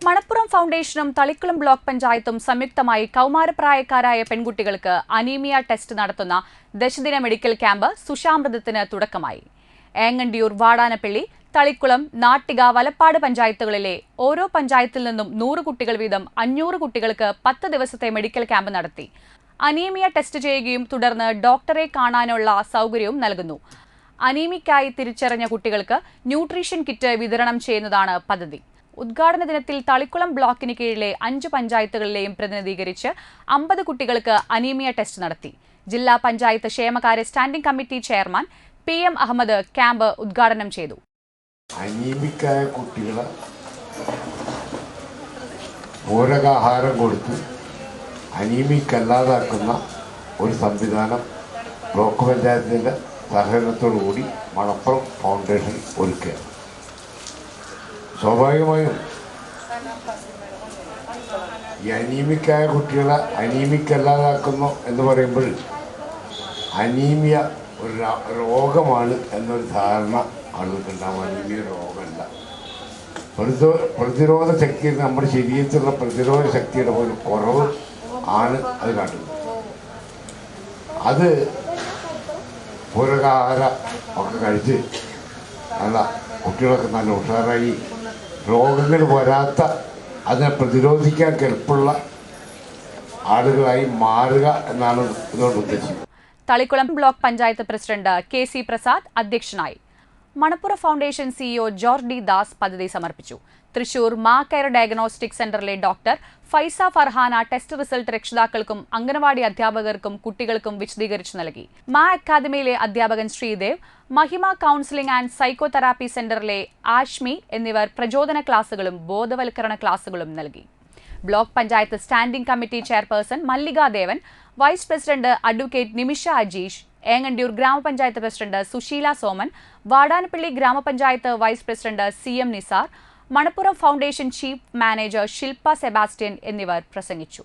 MANAPPURAM FOUNDATIONും Thalikulam Block Panchayathum സംയുക്തമായി കൗമാരപ്രായക്കാരായ പെൺകുട്ടികൾക്ക് anaemia test നടത്തുന്ന ദശദിന മെഡിക്കൽ ക്യാമ്പ് സുഷാമൃതത്തിന് തുടക്കമായി. ഏങ്ങണ്ടിയൂർ, വാടാനപ്പള്ളി, തളിക്കുളം, നാട്ടിക, വലപ്പാട് പഞ്ചായത്തുകളിലെ ഓരോ പഞ്ചായത്തിൽ നിന്നും 100 കുട്ടികൾ വീതം 500 കുട്ടികൾക്ക് 10 ദിവസത്തെ മെഡിക്കൽ ക്യാമ്പ് നടത്തി. അനീമിയ ടെസ്റ്റ് ചെയ്യുകയും തുടർന്ന് ഡോക്ടറെ കാണാനുള്ള സൗകര്യവും നൽകുന്നു. അനീമിക്കായി തിരിച്ചറിഞ്ഞ കുട്ടികൾക്ക് ന്യൂട്രീഷൻ കിറ്റ് വിതരണം ചെയ്യുന്നതാണ് പദ്ധതി. ഉദ്ഘാടന ദിനത്തിൽ തളിക്കുളം ബ്ലോക്കിന് കീഴിലെ 5 പഞ്ചായത്തുകളിലെയും പ്രതിനിധീകരിച്ച് 50 കുട്ടികൾക്ക് അനീമിയ ടെസ്റ്റ് നടത്തി. ജില്ലാ പഞ്ചായത്ത് ക്ഷേമകാര്യ standing committee chairman PM Ahammed camp ഉദ്ഘാടനം ചെയ്തു. അനീമിക്കായ കുട്ടികളെ പോഷകാഹാരം കൊടുത്ത് അനീമിക്കല്ലാതാക്കുന്ന ഒരു സംവിധാനം ബ്ലോക്ക് പഞ്ചായത്തിൻ്റെ സഹകരണത്തോടു കൂടി മണപ്പുറം ഫൗണ്ടേഷൻ ഒരുക്കുക. സ്വാഭാവികമായും ഈ അനീമിക്കായ കുട്ടികളെ അനീമിക്കല്ലാതാക്കുന്നു എന്ന് പറയുമ്പോൾ അനീമിയ ഒരു രോഗമാണ് എന്നൊരു ധാരണ ആളുകൾക്കുണ്ടാവും. അനീമിയ രോഗമല്ല, പ്രതിരോധ ശക്തി, നമ്മുടെ ശരീരത്തിലുള്ള പ്രതിരോധ ശക്തിയുടെ ഒരു കുറവ് ആണ് അത് കാട്ടുന്നത്. അത് പോഷകാഹാരം ഒക്കെ കഴിച്ച് നല്ല കുട്ടികളൊക്കെ നല്ല ഉഷാറായി രോഗങ്ങൾ വരാത്ത, അതിനെ പ്രതിരോധിക്കാൻ കെൽപ്പുള്ള ആളുകളായി മാറുക എന്നാണ് ഇതുകൊണ്ട് ഉദ്ദേശിക്കുന്നത്. Thalikkulam block panchayat president KC Prasad അധ്യക്ഷനായി. Manappuram foundation CEO George D. Das പദ്ധതി സമർപ്പിച്ചു. തൃശൂർ മാ കെയർ ഡയഗ്നോസ്റ്റിക് സെന്ററിലെ doctor Faiza Farhana test result രക്ഷിതാക്കൾക്കും അംഗനവാടി അധ്യാപകർക്കും കുട്ടികൾക്കും വിശദീകരിച്ചു നൽകി. മാ അക്കാദമിയിലെ അധ്യാപകൻ ശ്രീദേവ്, മഹിമ കൗൺസിലിംഗ് ആൻഡ് സൈക്കോതെറാപ്പി സെന്ററിലെ ആഷ്മി എന്നിവർ പ്രചോദന ക്ലാസുകളും ബോധവൽക്കരണ ക്ലാസുകളും നൽകി. Block panchayat standing committee chairperson Mallika Devan, vice president advocate Nimisha Ajeesh, Engandiyoor grama panchayat president Susheela Soman, Vadanappally grama panchayat vice president CM Nisar, Manappuram foundation chief manager Shilpa Sebastian എന്നിവർ പ്രസംഗിച്ചു.